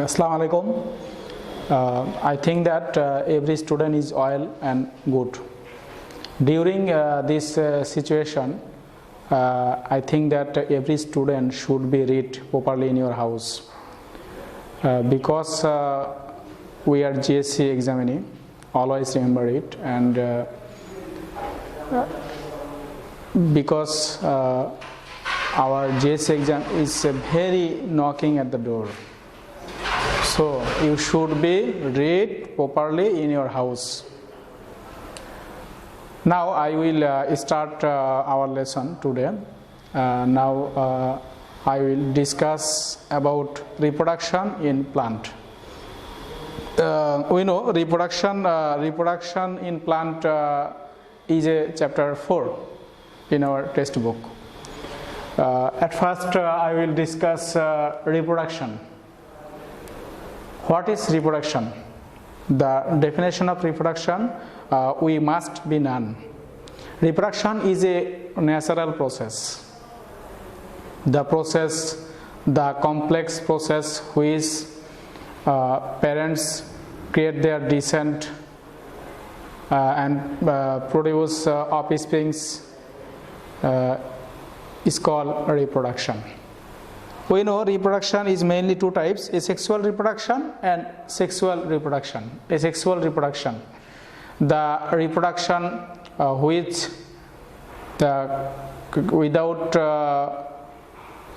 Assalamu alaikum. I think that every student is well and good. During this situation, I think that every student should be read properly in your house because we are GSC examining. Always remember it, and because our GSC exam is very knocking at the door. So you should be read properly in your house. Now I will start our lesson today. Now I will discuss about reproduction in plant. We know reproduction in plant is a chapter 4 in our textbook. At first I will discuss reproduction. What is reproduction? The definition of reproduction we must be known. Reproduction is a natural process. The complex process which parents create their descent and produce offsprings is called reproduction. We know reproduction is mainly two types: asexual reproduction and sexual reproduction. Asexual reproduction, the reproduction which without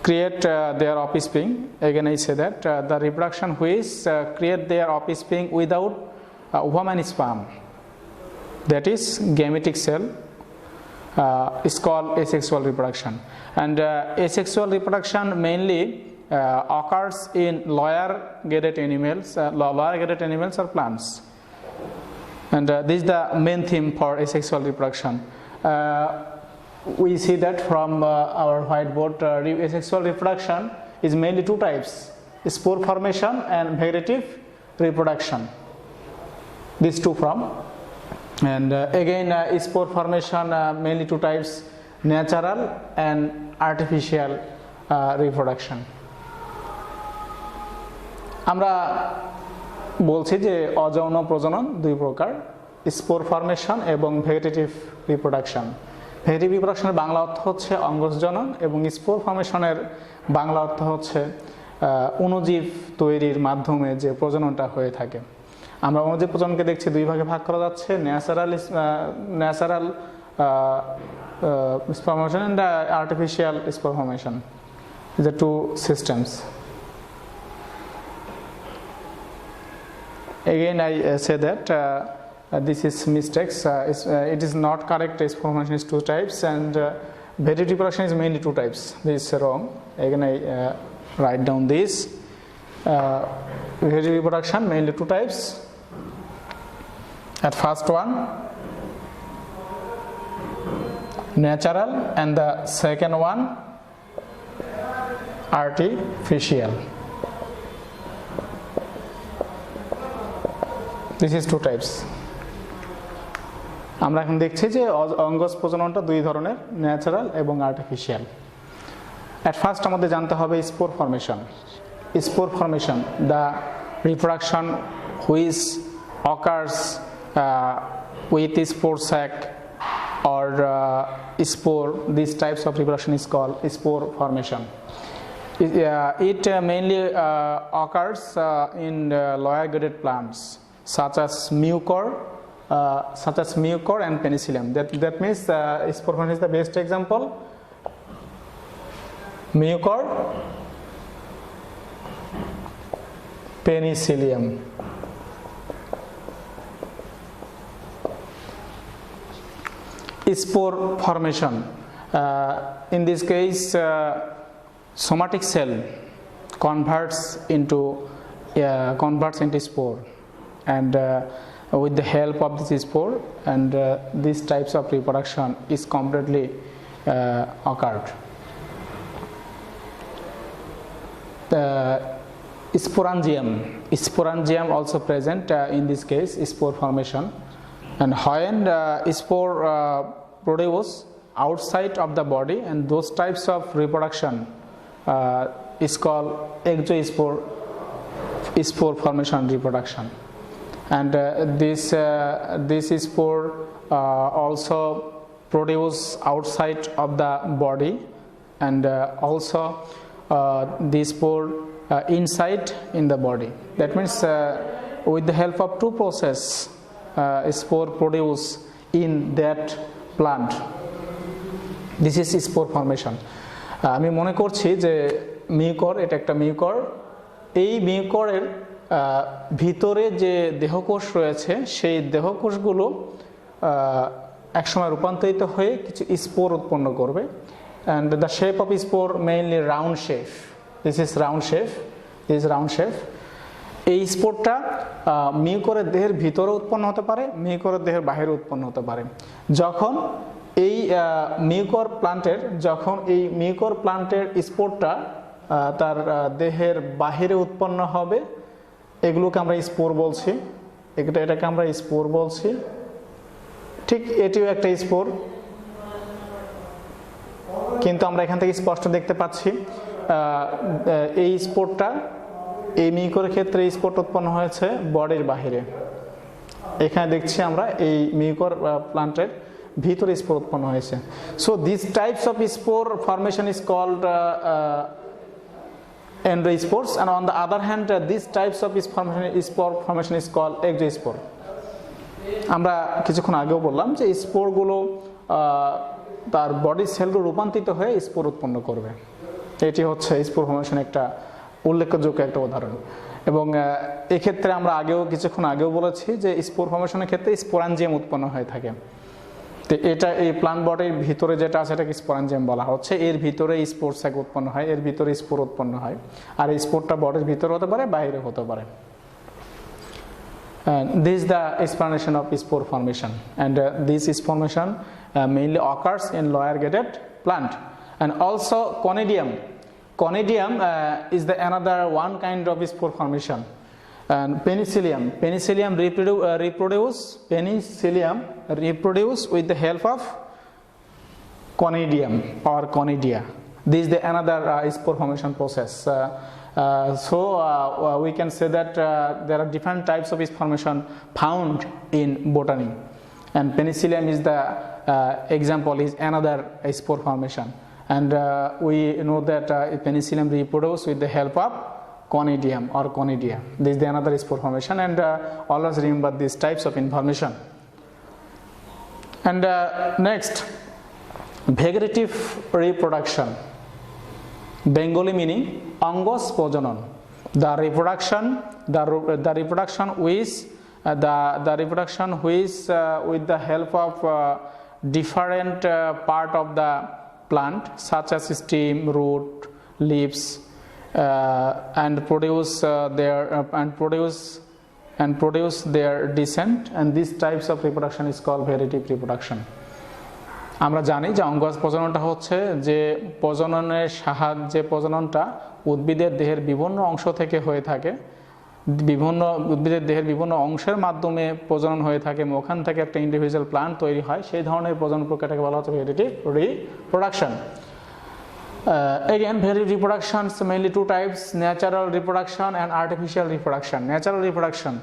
create their offspring. Again I say that the reproduction which create their offspring without woman sperm, that is gametic cell, is called asexual reproduction. And asexual reproduction mainly occurs in lower graded animals or plants. And this is the main theme for asexual reproduction. We see that from our whiteboard. Asexual reproduction is mainly two types: spore formation and vegetative reproduction. These two from. And again spore formation mainly two types: natural and artificial reproduction. আমরা বলছি যে অযৌন প্রজনন দুই প্রকার: spore formation এবং vegetative reproduction. Vegetative রিপ্রোডাকশনের Bangla অর্থ হচ্ছে অঙ্গজনন এবং স্পোর ফর্মেশনের বাংলা অর্থ হচ্ছে অণুজীব তৈরির মাধ্যমে যে প্রজননটা হয়ে থাকে। আমরা অণুজীব প্রজননকে দেখছি দুই ভাগে ভাগ করা যাচ্ছে: natural spore formation and artificial spore formation. The two systems. Again I say that this is mistakes. It is not correct. Spore formation is two types, and vegetative reproduction is mainly two types. This is wrong. Again I write down this. Vegetative reproduction mainly two types. At first one, natural, and the second one artificial. This is two types. আমরা এখন দেখছি যে অঙ্গজ প্রজননটা দুই ধরনের: natural এবং artificial. At first আমাদের জানতে হবে spore formation. Spore formation, the reproduction which occurs with spore sac or spore. These types of reproduction is called spore formation. It mainly occurs in lower graded plants such as mucor and penicillium. That means spore formation is the best example: mucor, penicillium. Spore formation, in this case somatic cell converts into spore, and with the help of this spore, and these types of reproduction is completely occurred. The sporangium also present in this case, spore formation. And when spore produce outside of the body, and those types of reproduction is called exospore spore formation and reproduction. And this spore also produce outside of the body, and also the spore inside in the body. That means with the help of two process spore produce in that plant. This is spore formation. আমি মনে করছি যে mucor, এটা একটা mucor. এই মিউকরের ভিতরে যে দেহকোষ রয়েছে সেই দেহকোষগুলো একসময় রূপান্তরিত হয়ে কিছু স্পোর উৎপন্ন করবে। and the shape of spore mainly round shape. This is round shape. This is round shape. এই স্পোরটা মিউকরের দেহের ভিতরে উৎপন্ন হতে পারে, মিউকরের দেহের বাইরে উৎপন্ন হতে পারে। যখন এই মিউকর প্লান্টের স্পোরটা তার দেহের বাহিরে উৎপন্ন হবে, এগুলোকে আমরা স্পোর বলছি। এটাকে আমরা স্পোর বলছি। ঠিক এটিও একটা স্পোর, কিন্তু আমরা এখান থেকে স্পষ্ট দেখতে পাচ্ছি এই স্পোরটা, এই মিউকরের ক্ষেত্রে এই স্পোরটা উৎপন্ন হয়েছে বডির বাহিরে। এখানে দেখছি আমরা এই মিউকর প্লান্টের ভিতরে স্পোর উৎপন্ন হয়েছে। So this types of spore formation is called endospores, and on the other hand these types of spore formation is called exospore. আমরা কিছুক্ষণ আগেও বললাম যে স্পোরগুলো তার বডি সেলগুলো রূপান্তরিত হয়ে স্পোর উৎপন্ন করবে। এটি হচ্ছে স্পোর ফর্মেশন একটা উল্লেখযোগ্য একটা উদাহরণ। এবং এক্ষেত্রে আমরা কিছুক্ষণ আগেও বলেছি যে স্পোর ফর্মেশনের ক্ষেত্রে স্পোরাঞ্জিয়াম উৎপন্ন হয়ে থাকে। তো এটা এই প্লান্ট বডির ভিতরে যেটা আছে এটাকে স্পোরাঞ্জিয়াম বলা হচ্ছে। এর ভিতরে স্পোর স্যাক উৎপন্ন হয়, এর ভিতরে স্পোর উৎপন্ন হয়, আর এই স্পোরটা বডির ভিতরে হতে পারে, বাইরে হতে পারে। This is the explanation of spore formation, and this spore formation mainly occurs in lower graded plant. And also conidium is the another one kind of spore formation. And penicillium reproduce with the help of conidium or conidia. This is the another spore formation process. So we can say that there are different types of spore formation found in botany, and penicillium is the example, is another spore formation. And we know that penicillium reproduce with the help of conidium or conidia. This is the another spore formation, and always remember these types of information. And next, vegetative reproduction, Bengali meaning অঙ্গজ প্রজনন। The reproduction which with the help of different part of the plant such as stem, root, leaves, and produce their descent, and these types of reproduction is called vegetative reproduction. আমরা জানি যে অঙ্গজ প্রজননটা হচ্ছে যে প্রজননের সাহায্যে প্রজননটা উদ্ভিদের দেহের বিভিন্ন অংশ থেকে হয়ে থাকে, উদ্ভিদের দেহের বিভিন্ন অংশের মাধ্যমে প্রজনন হয়ে থাকে, ওখান থেকে একটা ইন্ডিভিজুয়াল প্লান্ট তৈরি হয়। সেই ধরনের প্রজনন প্রক্রিয়াটাকে বলা হচ্ছে vegetative reproduction. Again, vegetative reproduction is mainly two types: natural reproduction and artificial reproduction. Natural reproduction,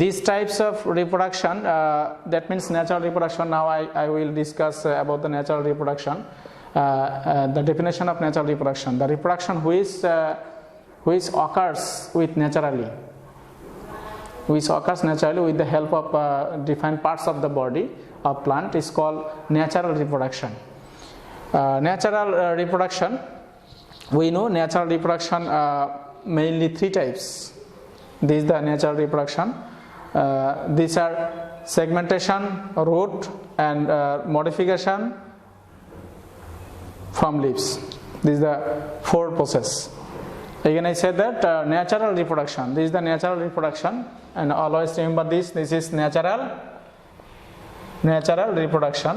these types of reproduction, that means natural reproduction. Now I will discuss about the natural reproduction. The definition of natural reproduction: the reproduction which occurs naturally with the help of different parts of the body of plant is called natural reproduction. Natural reproduction, we know natural reproduction mainly three types. This is the natural reproduction. These are segmentation, root, and modification from leaves. This is the four process. Again, I said that natural reproduction. This is the natural reproduction, and always remember this. This is natural reproduction.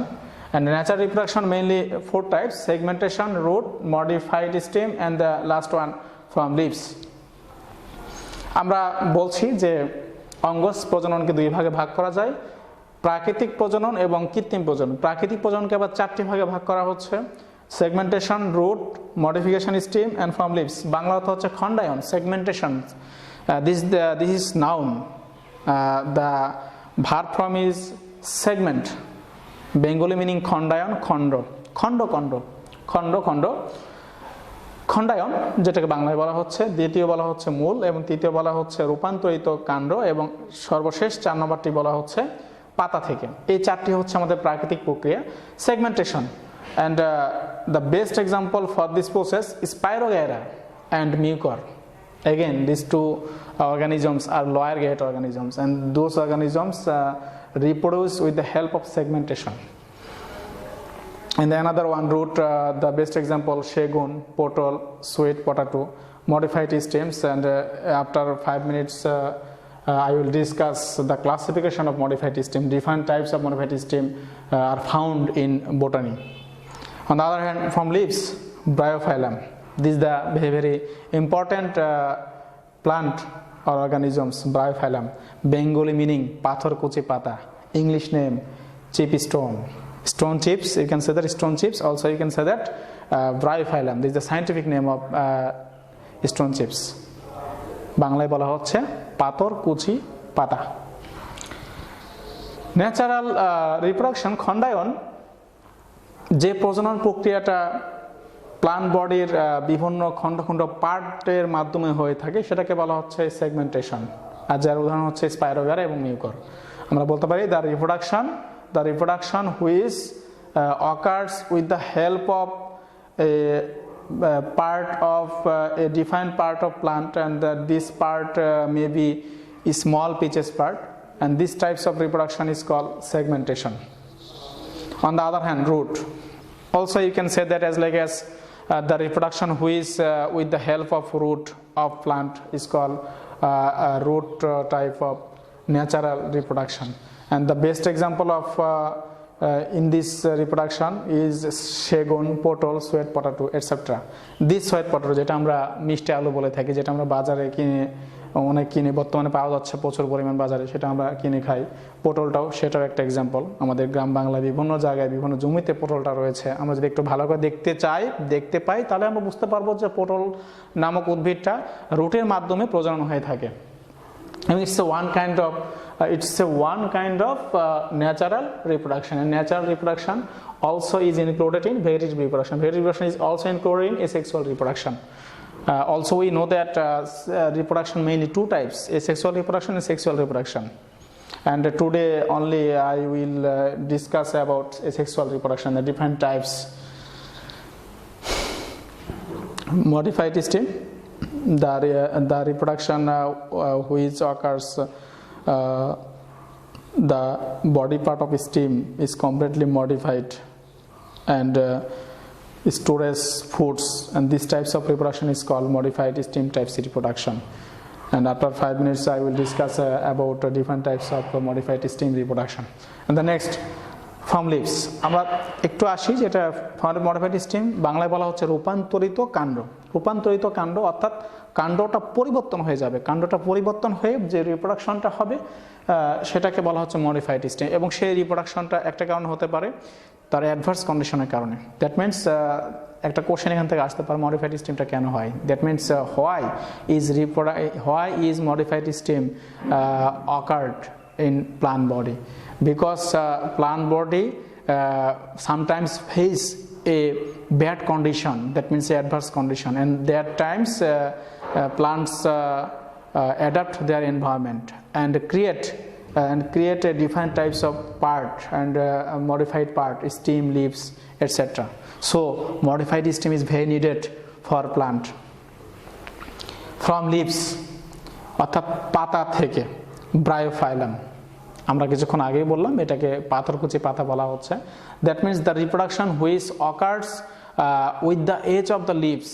And natural reproduction mainly four types: segmentation, root, modified stem, and the last one from leaves. আমরা বলছি যে অঙ্গজ প্রজননকে দুই ভাগে ভাগ করা যায়: প্রাকৃতিক প্রজনন এবং কৃত্রিম প্রজনন। প্রাকৃতিক প্রজননকে আবার চারটি ভাগে ভাগ করা হচ্ছে: segmentation, root, modification stem, and from leaves. Bangla অর্থ হচ্ছে খণ্ডায়ন, segmentation, This is noun. The verb form is segment. Bengali meaning khondayon, khondo, khondo, khondo, khondo, khondo. খণ্ডায়ন যেটাকে বাংলায় বলা হচ্ছে, দ্বিতীয় বলা হচ্ছে মূল, এবং তৃতীয় বলা হচ্ছে রূপান্তরিত কাণ্ড, এবং সর্বশেষ 4 নম্বরটি বলা হচ্ছে পাতা থেকে। এই চারটি হচ্ছে আমাদের প্রাকৃতিক প্রক্রিয়া segmentation. And the best example for this process spirogyra and mucor. Again, these two organisms are lower grade organisms, and those organisms reproduce with the help of segmentation. And the another one root, the best example, shagun, potol, sweet potato, modified stems, and after 5 minutes I will discuss the classification of modified stem. Different types of modified stem are found in botany. On the other hand, from leaves, bryophyllum. This is the very important plant or organisms, bryophyllum. Bengali meaning pathor kuchi pata. English name chip stone. Stone chips, you can say that stone chips. Also you can say that bryophyllum. This is the scientific name of stone chips. বাংলায় বলা হচ্ছে পাথর কুচি পাতা। Natural reproduction, খণ্ডায়ন, যে প্রজনন প্রক্রিয়াটা plant বডির বিভিন্ন খণ্ড খণ্ড পার্টের মাধ্যমে হয়ে থাকে সেটাকে বলা হচ্ছে সেগমেন্টেশন। আর যার উদাহরণ হচ্ছে স্পাইরোগারা এবং মিউকর। আমরা বলতে পারি the reproduction which occurs with the help of a part of a defined part of plant, and this part may be a small pitches part, and this types of reproduction is called segmentation. On the other hand, root, also you can say that as the reproduction which with the help of root of plant is called a root type of natural reproduction. And the best example of in this reproduction is shagun, potol, sweet potato, etc. This sweet potato যেটা আমরা মিষ্টি আলু বলে থাকি, যেটা আমরা বাজারে কিনে বর্তমানে পাওয়া যাচ্ছে প্রচুর পরিমাণ বাজারে, সেটা আমরা কিনে খাই। পটলটাও সেটাও একটা এক্সাম্পল। আমাদের গ্রাম বাংলায় বিভিন্ন জায়গায় বিভিন্ন জমিতে পটলটা রয়েছে। আমরা যদি একটু ভালো করে দেখতে পাই তাহলে আমরা বুঝতে পারবো যে পটল নামক উদ্ভিদটা রুটের মাধ্যমে প্রজনন হয়ে থাকে। And it's one kind of natural reproduction, and natural reproduction also is included in heretic reproduction. Heretic reproduction is also included in asexual reproduction. Also we know that reproduction mainly two types: asexual reproduction and sexual reproduction. And today only I will discuss about asexual reproduction, the different types. Modified stem, the reproduction which occurs, the body part of stem is completely modified and stores foods, and these types of reproduction is called modified stem types reproduction. And after 5 minutes I will discuss about different types of modified stem reproduction. And the next, from leaves, আমরা একটু আসি, যেটা modified stem বাংলায় বলা হচ্ছে রূপান্তরিত কাণ্ড। রূপান্তরিত কাণ্ড অর্থাৎ কাণ্ডটা পরিবর্তন হয়ে যাবে, কাণ্ডটা পরিবর্তন হয়ে যে রিপ্রোডাকশনটা হবে সেটাকে বলা হচ্ছে মডিফাইড স্টেম। এবং সেই রিপ্রোডাকশনটা একটা কারণ হতে পারে তার অ্যাডভার্স কন্ডিশনের কারণে। দ্যাট মিনস একটা কোশ্চেন এখান থেকে আসতে পারে মডিফাইড স্টেমটা কেন হয়। That means why is modified stem occurred in plant body, because plant body sometimes face a bad condition, that means adverse condition, and that times plants adapt their environment and create a different types of part and modified part, stem, leaves, etc. So modified stem is very needed for plant. From leaves অর্থাৎ পাতা থেকে, bryophyllum, আমরা কিছুক্ষণ আগেই বললাম এটাকে পাথরকুচি পাতা বলা হচ্ছে। That means the reproduction which occurs with the edge of the leaves,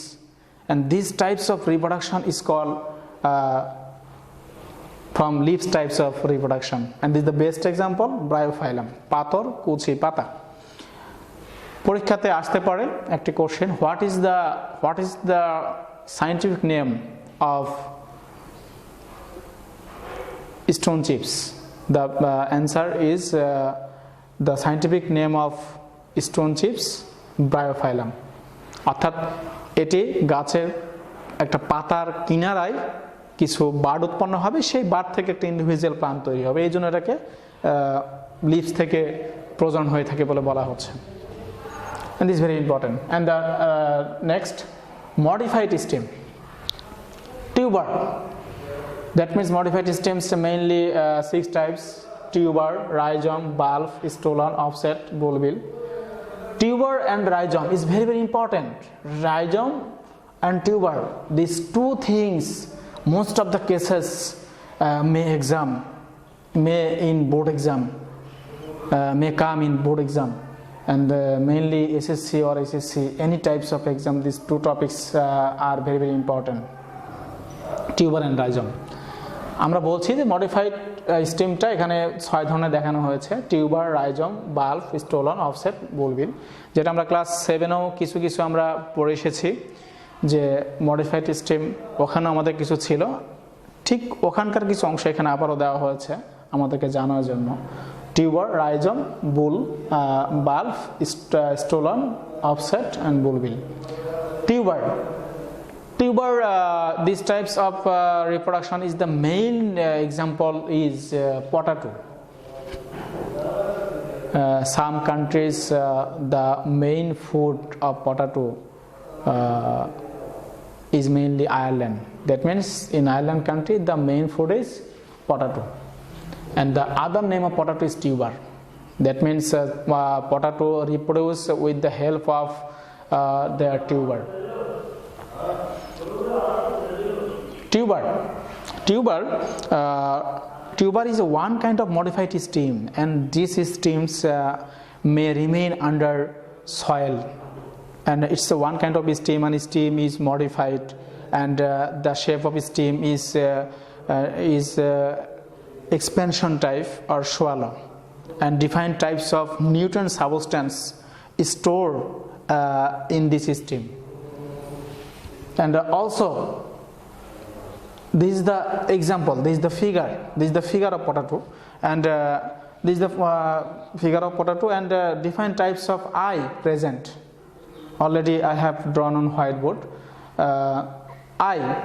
and these types of reproduction is called from leaves types of reproduction, and this is the best example, bryophyllum, পাথরকুচি পাতা। পরীক্ষাতে আসতে পারে একটি question, what is the scientific name of stone chips? The answer is the scientific name of stone chips, bryophyllum. অর্থাৎ এটি গাছের একটা পাতার কিনারায় কিছু বার্ড উৎপন্ন হবে, সেই বার্ড থেকে একটা ইন্ডিভিজুয়াল প্লান্ট তৈরি হবে, এই জন্য এটাকে লিভস থেকে প্রজনন হয়ে থাকে বলে বলা হচ্ছে। And this is very important. And the next, modified stem, tuber. That means modified stems mainly 6 types: tuber, rhizome, bulb, stolon, offset, bulbil. Tuber and rhizome is very, very important. Rhizome and tuber, these two things, most of the cases may in board exam, may come in board exam, and mainly SSC or SSC, any types of exam, these two topics are very, very important. Tuber and rhizome. আমরা বলছি যে modified স্টেমটা এখানে 6 ধরনের দেখানো হয়েছে: tuber, rhizome, bulb, stolon, offset, বুলবিল, যেটা আমরা class 7এও কিছু কিছু আমরা পড়ে এসেছি যে মডিফাইড স্টেম ওখানে আমাদের কিছু ছিল, ঠিক ওখানকার কিছু অংশ এখানে আবারও দেওয়া হয়েছে আমাদেরকে জানার জন্য। Tuber, rhizome, bulb, stolon, offset and bulbil. Tuber, these types of reproduction is the main example is potato. Some countries the main food of potato is mainly Ireland. That means in Ireland country the main food is potato, and the other name of potato is tuber. That means potato reproduce with the help of their tuber. Tuber is one kind of modified stem, and these stems may remain under soil, and it's one kind of stem, and stem is modified, and the shape of stem is expansion type or swallow, and different types of nutrient substance stored in this stem. And also this is the example, this is the figure of potato, and this is the figure of potato, and different types of eye present. Already I have drawn on whiteboard.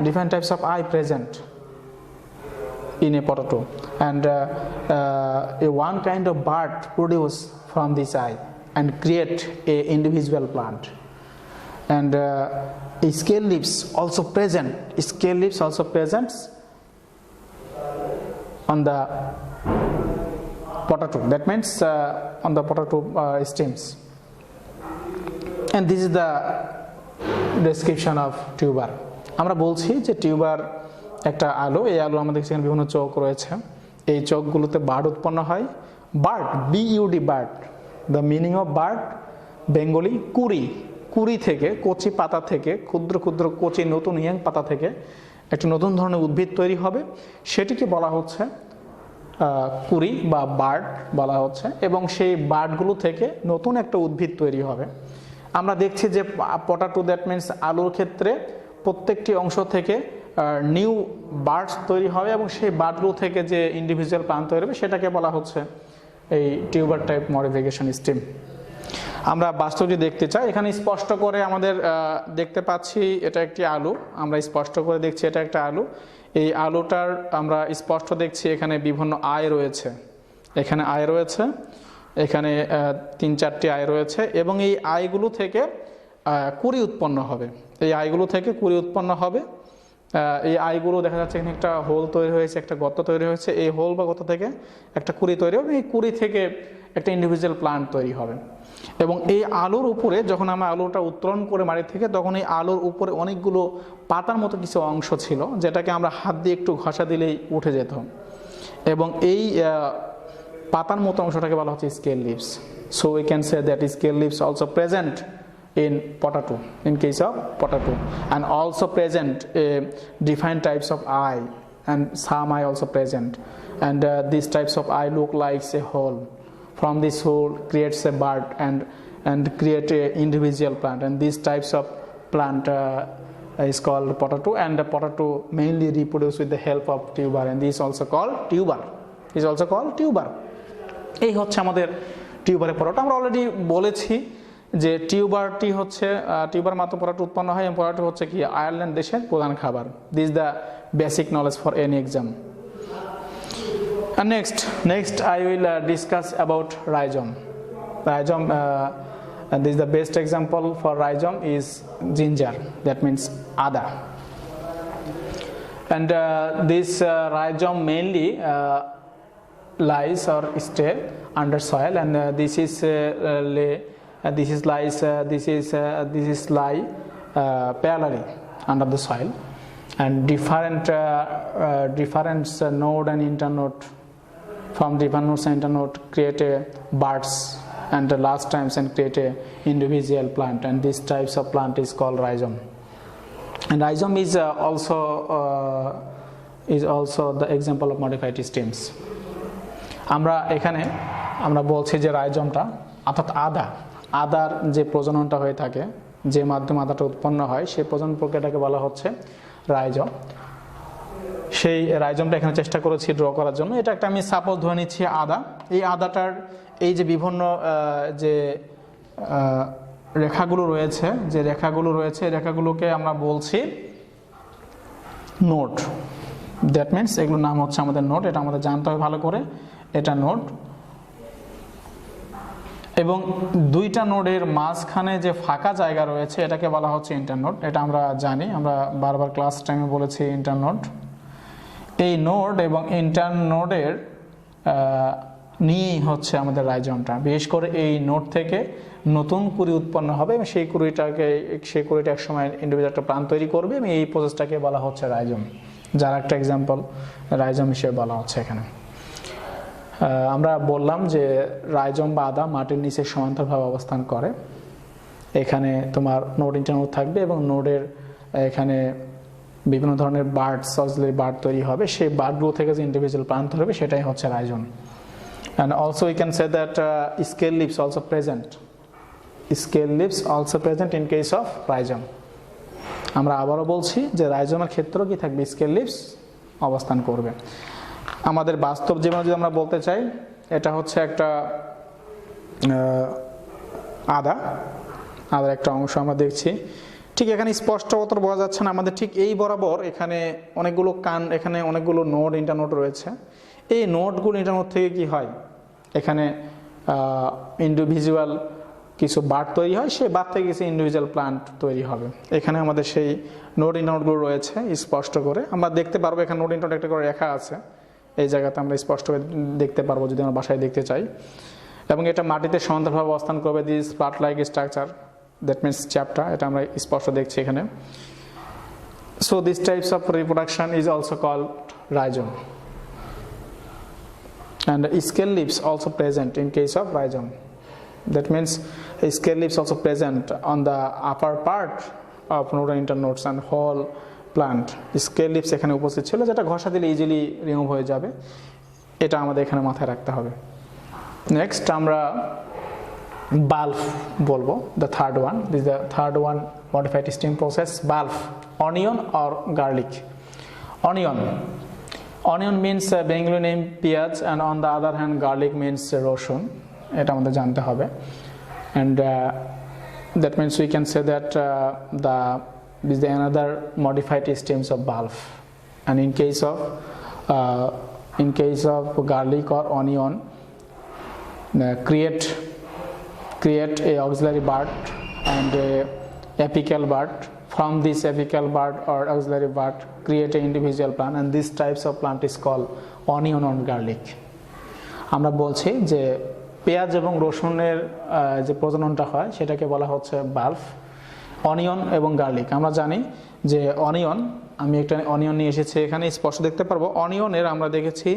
Different types of eye present in a potato, and one kind of bird produce from this eye and create a individual plant. And scale leaves also present. Scale leaves also presents on the potato. That means on the potato stems. And this is the description of tuber. আমরা বলছি যে tuber একটা আলো, এই আলো আমাদের সেখানে বিভিন্ন চোখ রয়েছে, এই চোখগুলোতে বার্ড উৎপন্ন হয়। Bud, B U D, bud, the meaning of bud Bengali কুড়ি থেকে, কচি পাতা থেকে, ক্ষুদ্র ক্ষুদ্র কচি নতুন ইয়াং পাতা থেকে একটা নতুন ধরনের উদ্ভিদ তৈরি হবে, সেটিকে বলা হচ্ছে কুড়ি বা বার্ড বলা হচ্ছে, এবং সেই বার্ডগুলো থেকে নতুন একটা উদ্ভিদ তৈরি হবে। আমরা দেখছি যে পটাটো, দ্যাট মিনস আলুর ক্ষেত্রে প্রত্যেকটি অংশ থেকে নিউ বার্ডস তৈরি হবে, এবং সেই বার্ডগুলো থেকে যে ইন্ডিভিজুয়াল প্লান্ট তৈরি হবে সেটাকে বলা হচ্ছে এই টিউবার টাইপ মডিফিকেশন স্টেম। আমরা বাস্তবে দেখতে চাই, এখানে স্পষ্ট করে আমাদের দেখতে পাচ্ছি এটা একটি আলু, আমরা স্পষ্ট করে দেখছি এটা একটা আলু। এই আলুটার আমরা স্পষ্ট দেখছি এখানে বিভিন্ন আয় রয়েছে, এখানে আয় রয়েছে, এখানে 3-4টি আয় রয়েছে, এবং এই আয়গুলো থেকে কুড়ি উৎপন্ন হবে। এই আয়গুলো থেকে কুড়ি উৎপন্ন হবে। এই আয়গুলো দেখা যাচ্ছে এখানে একটা হোল তৈরি হয়েছে, একটা গর্ত তৈরি হয়েছে, এই হোল বা গর্ত থেকে একটা কুড়ি তৈরি হবে, এই কুড়ি থেকে একটা ইন্ডিভিজুয়াল প্লান্ট তৈরি হবে। এবং এই আলুর উপরে যখন আমরা আলুটা উত্তোলন করে মাটি থেকে, তখন এই আলুর উপরে অনেকগুলো পাতার মতো কিছু অংশ ছিল, যেটাকে আমরা হাত দিয়ে একটু ঘষা দিলেই উঠে যেত, এবং এই পাতার মতো অংশটাকে বলা হচ্ছে scale leaves. So we can say that scale leaves also present in potato, in case of potato, and also present different types of eye, and some eye also present, and these types of eye look like a hole. From this hole creates a bud and create a individual plant, and these types of plant is called potato, and the potato mainly reproduce with the help of tuber, and this is also called tuber. এই হচ্ছে আমাদের টিউবারের potato. আমরা already বলেছি যে টিউবারটি হচ্ছে tuber মাধ্যমে product উৎপন্ন হয় এবং প্রোডাক্ট হচ্ছে কি আয়ারল্যান্ড দেশের প্রধান খাবার। This the basic knowledge for any exam. And next I will discuss about rhizome. Rhizome, this is the best example for rhizome is ginger, that means ada. And this rhizome mainly lies or stay under soil, and this is lie parallelly under the soil, and different node and internode from different nodes and internode create a buds and the last times and create a individual plant, and these types of plant is called rhizome. And rhizome is also the example of modified stems. আমরা এখানে আমরা বলছি যে রাইজমটা অর্থাৎ আদার যে প্রজননটা হয়ে থাকে, যে মাধ্যমে আদাটা উৎপন্ন হয়, সেই প্রজনন প্রক্রিয়াটাকে বলা হচ্ছে রাইজম। সেই রাইজমটা এখানে চেষ্টা করেছি ড্র করার জন্য। এটা একটা আমি সাপোজ ধরে নিচ্ছি আদা। এই আদাটার এই যে বিভিন্ন যে রেখাগুলো রয়েছে, রেখাগুলোকে আমরা বলছি নোড। দ্যাট মিনস এগুলোর নাম হচ্ছে আমাদের নোড। এটা আমাদের জানতে হবে ভালো করে, এটা নোড। এবং দুইটা নোডের মাঝখানে যে ফাঁকা জায়গা রয়েছে এটাকে বলা হচ্ছে ইন্টারনোড। এটা আমরা জানি, আমরা বারবার ক্লাস টাইমে বলেছি ইন্টারনোড। এই নোড এবং ইন্টারনোডের নিয়েই হচ্ছে আমাদের রাইজমটা। বিশেষ করে এই নোড থেকে নতুন কুড়ি উৎপন্ন হবে এবং সেই কুড়িটা একসময় ইন্ডিভিজুয়াল একটা প্লান্ট তৈরি করবে এবং এই প্রসেসটাকে বলা হচ্ছে রাইজম, যার একটা এক্সাম্পল রাইজম হিসেবে বলা হচ্ছে এখানে। আমরা বললাম যে রাইজম বা আদা মাটির নিচে সমান্তরালভাবে অবস্থান করে। এখানে তোমার নোড ইন্টারনোড থাকবে এবং নোডের এখানে বিভিন্ন ধরনের অক্সিলারি বার্ড তৈরি হবে। সেই বার্ডগুলো থেকে যে ইন্ডিভিজুয়াল প্লান্ট তৈরি হবে সেটাই হচ্ছে রাইজম। And also we can say that scale leaves also present. Scale leaves also present in case of rhizome. আমরা আবারও বলছি যে রাইজমের ক্ষেত্রেও কি থাকবে, স্কেল লিভস অবস্থান করবে। আমাদের বাস্তব জীবনে যদি আমরা বলতে চাই, এটা হচ্ছে একটা আদার একটা অংশ আমরা দেখছি। ঠিক এখানে স্পষ্টত বোঝা যাচ্ছে না, আমাদের ঠিক এই বরাবর এখানে অনেকগুলো নোড ইন্টারনোড রয়েছে। এই নোডগুলো ইন্টারনোড থেকে কি হয়, এখানে ইন্ডিভিজুয়াল কিছু বার্ড তৈরি হয়, সেই বার্ড থেকে কিছু ইন্ডিভিজুয়াল প্লান্ট তৈরি হবে। এখানে আমাদের সেই নোড ইন্টারনোডগুলো রয়েছে স্পষ্ট করে আমরা দেখতে পারবো। এখানে নোড ইন্টারনোড একটা করে রেখা আছে, এই জায়গাতে আমরা স্পষ্ট দেখতে পারবো যদি আমরা বাসায় দেখতে চাই। এবং এটা মাটিতে সমান্তরালভাবে অবস্থান করবে। This part like structure, that means chapter, এটা আমরা স্পষ্ট দেখছি এখানে। So this types of reproduction is also called rhizome. And scale leaves also present in case of rhizome. That means scale leaves also present on the upper part of node and internodes and whole plant. Scale leaves এখানে উপস্থিত ছিল, যেটা ঘষা দিলে easily remove হয়ে যাবে। এটা আমাদের এখানে মাথায় রাখতে হবে। নেক্সট আমরা বাল্ব বলবো, the third one. This is the third one, modified steam process, bulb, onion or garlic. Onion means Bengali name পেঁয়াজ, and on the other hand garlic means রসুন। এটা আমাদের জানতে হবে। And that means we can say that this is another modified stems of bulb. And in case of garlic or onion, create a auxiliary bud and a apical bud. From this apical bud or auxiliary bud create an individual plant, and these types of plant is called onion or garlic. আমরা বলছি যে পেঁয়াজ এবং রসুনের যে প্রজননটা হয় সেটাকে বলা হচ্ছে বাল্ব। অনিয়ন এবং গার্লিক আমরা জানি যে আমি একটা অনিয়ন নিয়ে এসেছি, এখানে স্পষ্ট দেখতে পারবো। অনিয়নের আমরা দেখেছি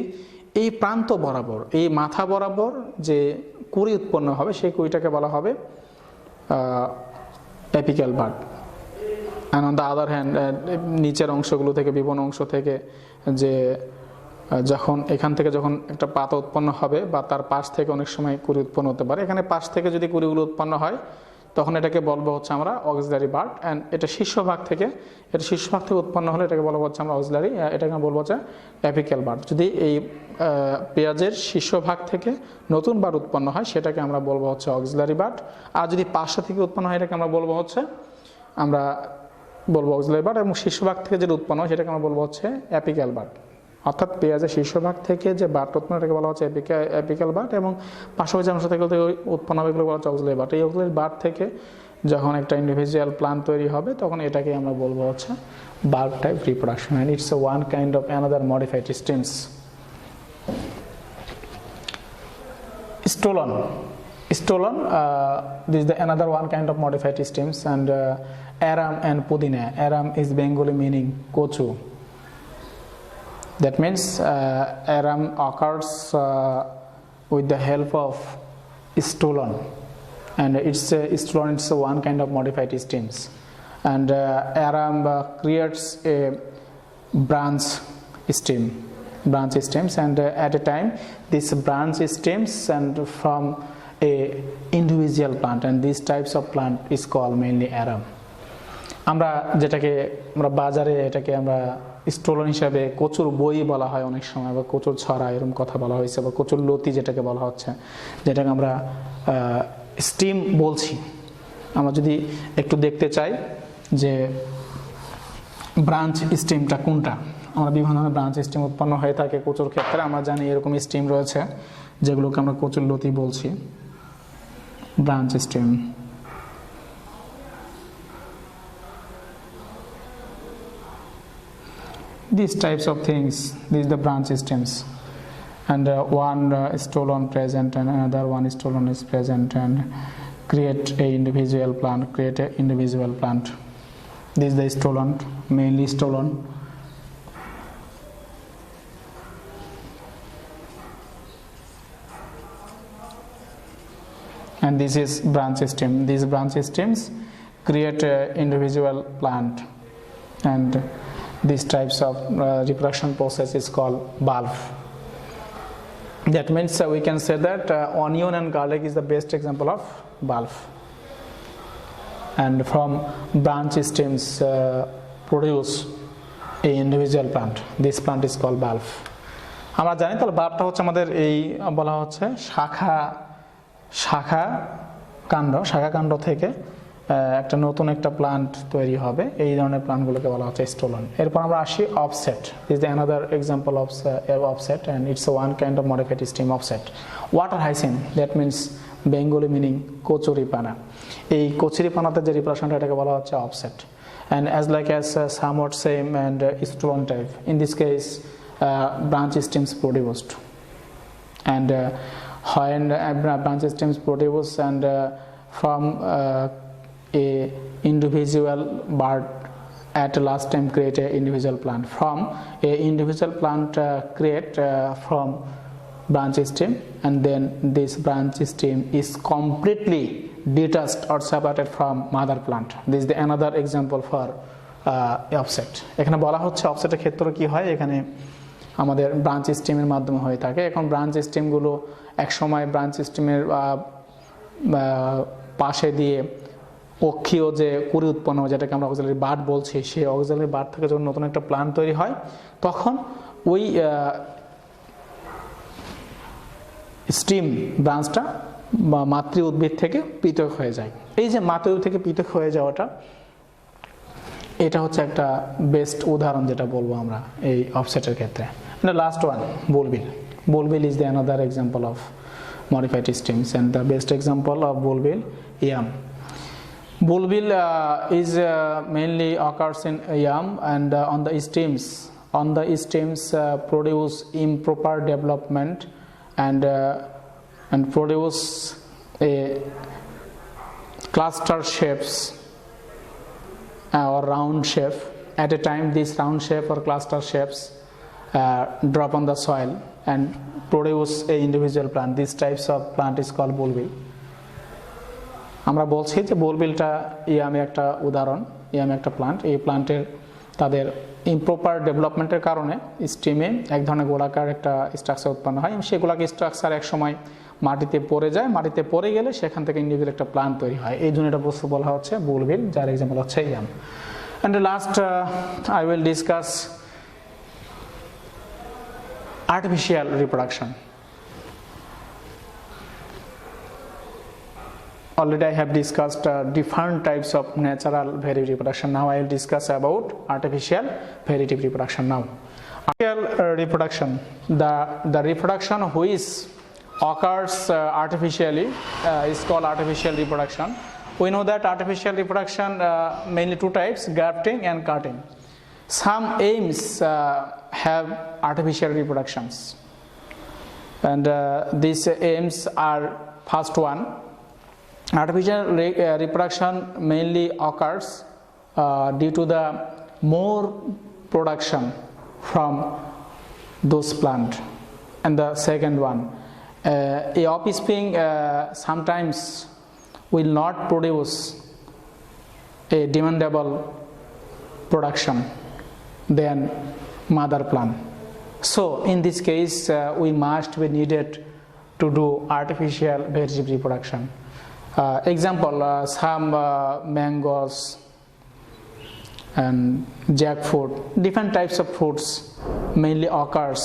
এই প্রান্ত বরাবর, এই মাথা বরাবর যে কুড়ি উৎপন্ন হবে সেই কুড়িটাকে বলা হবে apical bud. And on the other hand, নিচের অংশগুলো থেকে, বিভিন্ন অংশ থেকে যে এখান থেকে যখন একটা পাতা উৎপন্ন হবে বা তার পাশ থেকে অনেক সময় কুড়ি উৎপন্ন হতে পারে, এখানে পাশ থেকে যদি কুড়িগুলো উৎপন্ন হয় তখন এটাকে বলবো হচ্ছে আমরা অক্সিলারি বার্ড। অ্যান্ড এটা শীর্ষভাগ থেকে উৎপন্ন হলে এটাকে বলবো হচ্ছে আমরা অক্সিলারি, এটাকে বলবো হচ্ছে অ্যাপিক্যাল বার্ড। যদি এই পেঁয়াজের শীর্ষভাগ থেকে নতুন বার্ড উৎপন্ন হয় সেটাকে আমরা বলবো হচ্ছে অক্সিলারি বার্ড। আর যদি পার্শ্ব থেকে উৎপন্ন হয় এটাকে আমরা বলবো অক্সিলারি বার্ড, এবং শীর্ষভাগ থেকে যেটা উৎপন্ন হয় সেটাকে আমরা বলবো হচ্ছে অ্যাপিক্যাল বার্ড। অর্থাৎ পেঁয়াজের শীর্ষভাগ থেকে যে বার্ড উৎপন্ন এটাকে বলা হচ্ছে অ্যাপিক্যাল বার্ড, এবং পার্শ্ববর্তী অংশ থেকে উৎপন্ন হবে এগুলো বলা হচ্ছে অক্সিলারি বার্ড। এই অক্সিলারি বার্ড থেকে যখন একটা ইন্ডিভিজুয়াল প্লান্ট তৈরি হবে তখন এটাকে আমরা বলবো হচ্ছে bulb type reproduction, and it's one kind of another modified stems. Stolon, this is another one kind of modified stems. And aram and pudina. Aram is Bengali meaning kochu. That means aram occurs with the help of stolon, and it's one kind of modified stems. And aram creates a branch stems, and at a time this branch stems and from a individual plant, and these types of plant is called mainly aram. আমরা বাজারে এটাকে আমরা stolon হিসাবে কচুর বই বলা হয় অনেক সময়, বা কচুর ছড়া এরকম কথা বলা হয়েছে, বা কচুর লতি যেটাকে বলা হচ্ছে, যেটাকে আমরা স্টিম বলছি। আমরা যদি একটু দেখতে চাই যে ব্রাঞ্চ স্টিমটা কোনটা, আমরা বিভিন্ন ধরনের ব্রাঞ্চ স্টিম উৎপন্ন হয়ে থাকে কচুর ক্ষেত্রে। আমরা জানি এরকম স্টিম রয়েছে যেগুলোকে আমরা কচুর লতি বলছি, branch steam. These types of things, these are the branch stems, and one stolon present and another one stolon is present and create a individual plant. This is the stolon, mainly stolon. And this is branch stem. These branch stems create an individual plant, and these types of reproduction process is called bulb. That means we can say that onion and garlic is the best example of bulb, and from branch stems produce a individual plant. This plant is called bulb. আমরা জানি তাহলে বাল্বটা হচ্ছে আমাদের এই বলা হচ্ছে শাখা কাণ্ড থেকে একটা নতুন একটা প্লান্ট তৈরি হবে, এই ধরনের প্লান্টগুলোকে বলা হচ্ছে স্টোলন। এরপর আমরা আসি offset. This is another example of offset, and it's one kind of modified stem offset. Water hyacinth, that means Bengali meaning কচুরিপানা। এই কচুরিপানাতে যে রিপ্রোডাকশনটা এটাকে বলা হচ্ছে offset, and as like as somewhat same and stolon type. In this case branch stems produced, and when branch stems produced and from a individual bird at last time create a individual plant. From a individual plant create from branch stem, and then this branch stem is completely detached or separated from mother plant. This is the another example for offset. এখানে বলা হচ্ছে অফসেটের ক্ষেত্রে কি হয়, এখানে আমাদের branch স্টেমের মাধ্যমে হয়ে থাকে। এখন ব্রাঞ্চ স্টেমগুলো একসময় ব্রাঞ্চ স্টেমের পাশে দিয়ে অক্ষীয় যে কুড়ি উৎপন্ন হয়, যেটাকে আমরা অক্সিলারি বার্ড বলছি, সেই অক্সিলারি বার্ড থেকে যখন নতুন একটা প্লান্ট তৈরি হয় তখন ওই স্টিম ব্রাঞ্চটা মাতৃ উদ্ভিদ থেকে পৃথক হয়ে যায়। এই যে মাতৃ উদ্ভিদ থেকে পৃথক হয়ে যাওয়াটা, এটা হচ্ছে একটা বেস্ট উদাহরণ যেটা বলবো আমরা এই অফসেটের ক্ষেত্রে। Last one, bulbil. Bulbil is the another example of modified stems, and the best example of bulbil, yam. Bulbil is mainly occurs in yam, and on the stems produce improper development and produce a cluster shapes or round shape. At a time these round shape or cluster shapes drop on the soil and produce a individual plant. These types of plant is called bulbil. আমরা বলছি যে বুলবিলটা ইয়ামে একটা উদাহরণ, ইয়ামে একটা plant. এই প্লান্টের তাদের improper ডেভেলপমেন্টের কারণে স্টেমে এক ধরনের গোলাকার একটা স্ট্রাকচার উৎপন্ন হয়, এবং সেই গোলাকার স্ট্রাকচার এক সময় মাটিতে পড়ে যায়, মাটিতে পড়ে গেলে সেখান থেকে ইন্ডিভিজুয়াল একটা প্লান্ট তৈরি হয়, এই জন্য এটা বস্তু বলা হচ্ছে বুলবিল, যার এক্সাম্পল হচ্ছে yam. And last I will discuss artificial reproduction. Already I have discussed different types of natural variable reproduction. Now I will discuss about artificial variable reproduction. Now, artificial reproduction, the reproduction which occurs artificially is called artificial reproduction. We know that artificial reproduction mainly two types: grafting and cutting. Some aims have artificial reproductions, and these aims are: first one, artificial reproduction mainly occurs due to the more production from those plant. And the second one, a offspring sometimes will not produce a demandable production than mother plant. So in this case we must be needed to do artificial variable reproduction. Example, some mangoes and jackfruit, different types of fruits mainly occurs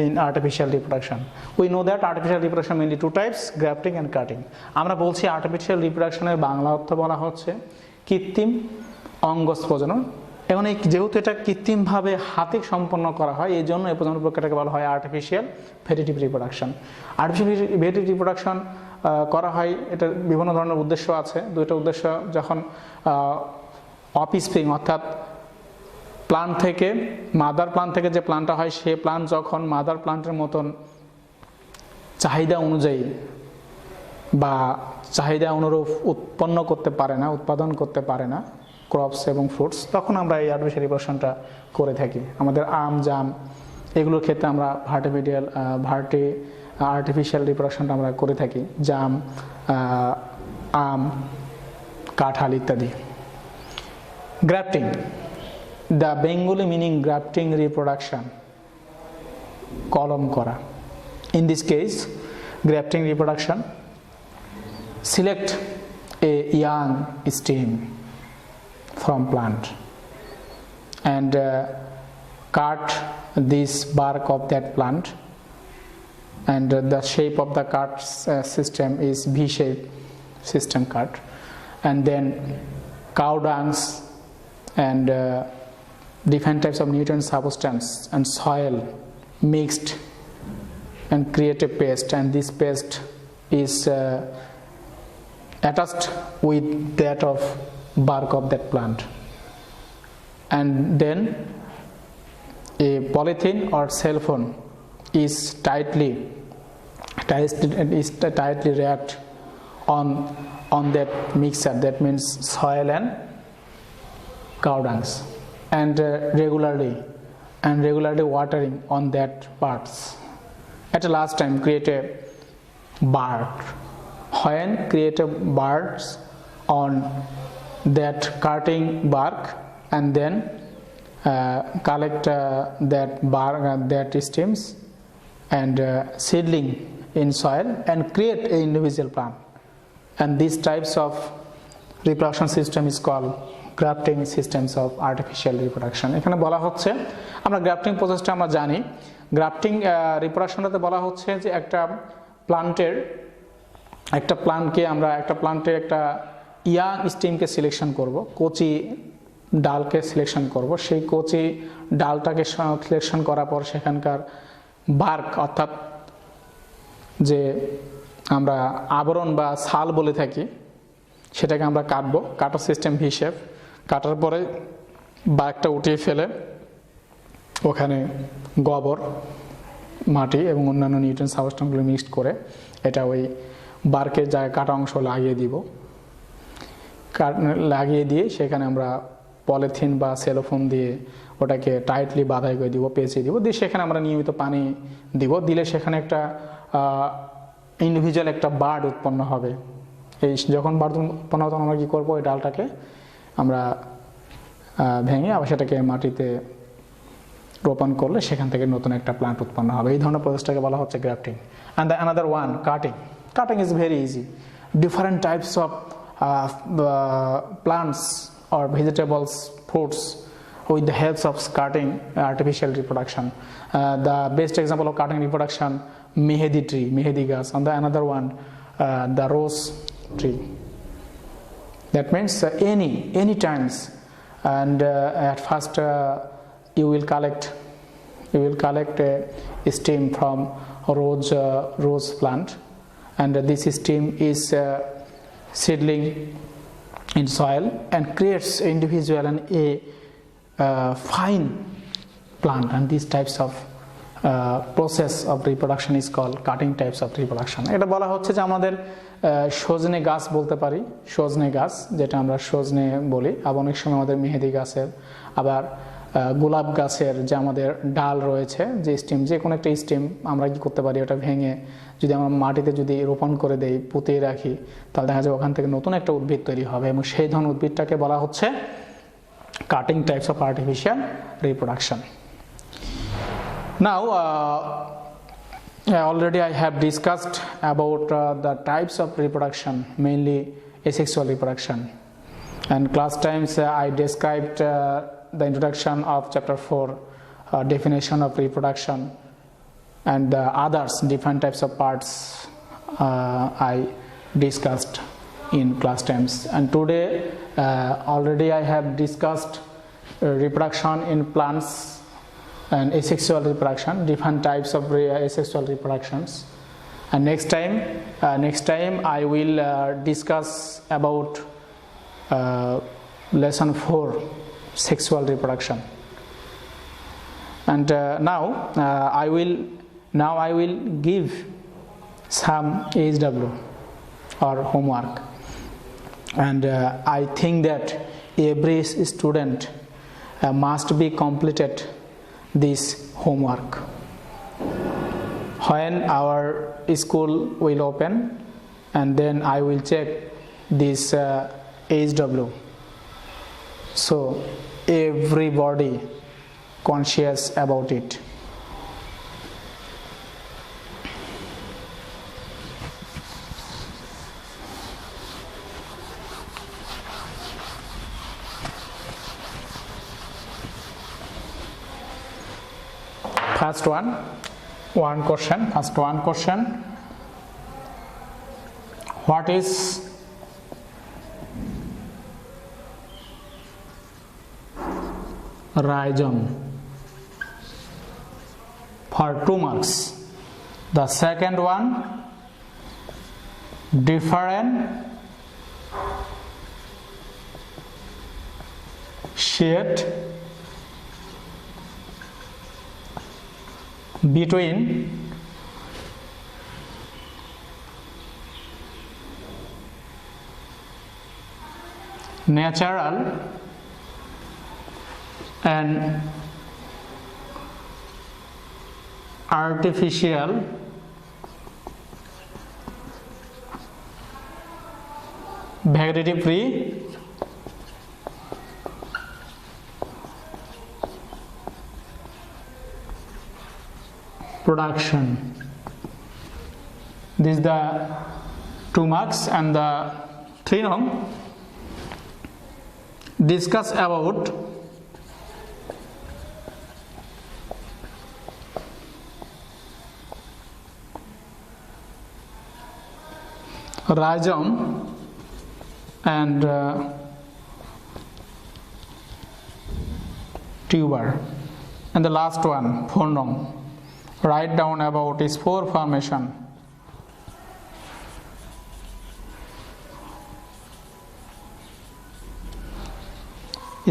in artificial reproduction. We know that artificial reproduction mainly two types: grafting and cutting. আমরা বলছি artificial reproduction এর বাংলা অর্থ বলা হচ্ছে কৃত্রিম অঙ্গজ প্রজনন। এখন এই যেহেতু এটা কৃত্রিমভাবে হাতে সম্পন্ন করা হয়, এই জন্য এই প্রজনন প্রক্রিয়াটাকে বলা হয় artificial vegetative reproduction. Artificial vegetative reproduction করা হয়, এটা বিভিন্ন ধরনের উদ্দেশ্য আছে। দুইটা উদ্দেশ্য: যখন অফস্প্রিং অর্থাৎ প্লান্ট থেকে, মাদার প্লান্ট থেকে যে প্লান্টটা হয়, সেই প্লান্ট যখন মাদার প্লান্টের মতন চাহিদা অনুযায়ী বা চাহিদা অনুরূপ উৎপন্ন করতে পারে না, উৎপাদন করতে পারে না ক্রপস এবং ফ্রুটস, তখন আমরা এই আর্টিফিশিয়াল রিপ্রোডাকশনটা করে থাকি। আমাদের আম, জাম এগুলোর ক্ষেত্রে আমরা আর্টিফিশিয়াল রিপ্রোডাকশনটা আমরা করে থাকি, জাম, আম, কাঁঠাল ইত্যাদি। Grafting, the Bengali meaning grafting reproduction, কলম করা। In this case grafting reproduction, select a young stem from plant and cut this bark of that plant, and the shape of the cut system is V-shape system cut, and then cow dungs and different types of nutrient substance and soil mixed and create a paste, and this paste is attached with that of bark of that plant, and then a polythene or cell phone is tightly wrapped on that mixture, that means soil and cow dungs, and regularly watering on that parts. At the last time create a bark. When create a barks on that cutting bark, and then collect that bark, that stems and seedling in soil and create an individual plant. And these types of reproduction system is called grafting systems of artificial reproduction. এখানে বলা হচ্ছে, আমরা grafting প্রসেসটা আমরা জানি। Grafting রিপ্রোডাকশনটাতে বলা হচ্ছে যে একটা প্লান্টের একটা ইয়াং স্টেমকে সিলেকশন করব, কচি ডালকে সিলেকশন করব। সেই কচি ডালটাকে সিলেকশন করার পর সেখানকার বার্ক অর্থাৎ যে আমরা আবরণ বা ছাল বলে থাকি, সেটাকে আমরা কাটবো। কাটার সিস্টেম V-শেপ। কাটার পরে বার্কটা উঠিয়ে ফেলে ওখানে গোবর, মাটি এবং অন্যান্য নিউট্রিয়েন্ট সাবস্টেন্সগুলো মিক্সড করে এটা ওই বার্কের জায়গায় কাটা অংশ লাগিয়ে দিব। লাগিয়ে দিয়ে সেখানে আমরা পলিথিন বা সেলোফোন দিয়ে ওটাকে টাইটলি বাঁধাই করে দিব, পেঁচিয়ে দিব। দিয়ে সেখানে আমরা নিয়মিত পানি দিব। দিলে সেখানে একটা ইন্ডিভিজুয়াল একটা বার্ড উৎপন্ন হবে। এই যখন বার্ড উৎপন্ন হবে তখন আমরা কী করবো, ওই ডালটাকে আমরা ভেঙে আবার সেটাকে মাটিতে রোপণ করলে সেখান থেকে নতুন একটা প্লান্ট উৎপন্ন হবে। এই ধরনের প্রসেসটাকে বলা হচ্ছে grafting. And the another one cutting. Cutting is very easy. Different types of plants or vegetables, fruits with the help of cutting artificial reproduction. The best example of cutting reproduction, mehedi tree, mehedi grass, and the another one, the rose tree. That means any times, and at first you will collect a stem from rose plant, and this stem is seedling in soil and creates individual and a fine plant, and these types of process of reproduction is called cutting types of reproduction. এটা বলা হচ্ছে যে আমাদের সজনে গাছ বলতে পারি, সজনে গাছ যেটা আমরা সজনে বলি, আবার অনেক সময় আমাদের মেহেদি গাছের, আবার গোলাপ গাছের যে আমাদের ডাল রয়েছে, যে স্টেম, যে কোনো একটা স্টেম আমরা কি করতে পারি, ওটা ভেঙে যদি আমরা মাটিতে যদি রোপণ করে দেই, পুঁতিয়ে রাখি, তাহলে দেখা যায় ওখান থেকে নতুন একটা উদ্ভিদ তৈরি হবে, এবং সেই ধরনের উদ্ভিদটাকে বলা হচ্ছে cutting types of artificial reproduction. Now already I have discussed about the types of reproduction, mainly asexual reproduction, and class times I described the introduction of chapter 4, definition of reproduction, and others different types of parts I discussed in class times. And today already I have discussed reproduction in plants and asexual reproduction, different types of asexual reproductions. And next time I will discuss about lesson 4, sexual reproduction. And now I will give some HW or homework, and I think that every student must be completed this homework when our school will open, and then I will check this HW, so everybody conscious about it. First one question. What is rhizome? For 2 marks. The second one, different shade between natural and artificial vegetative reproduction. This is the 2 marks, and the 3 now discuss about rhizome and tuber. And the last one, phonome. Write down about spore formation.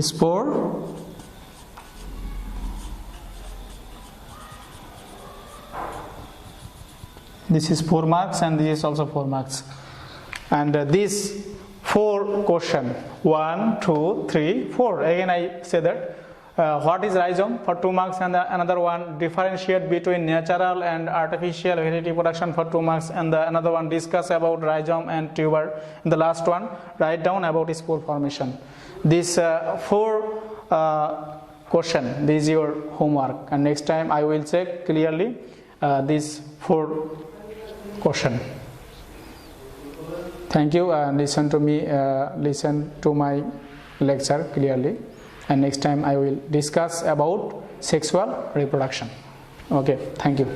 Spore this is 4 marks, and this is also 4 marks. And these 4 question, 1, 2, 3, 4. Again I say that what is rhizome for 2 marks, and another one, differentiate between natural and artificial vegetative reproduction for 2 marks, and another one, discuss about rhizome and tuber. And the last one, write down about spore formation. These 4 question. This is your homework, and next time I will check clearly these 4 questions. Thank you, and listen to me, listen to my lecture clearly, and next time I will discuss about sexual reproduction. Okay, thank you.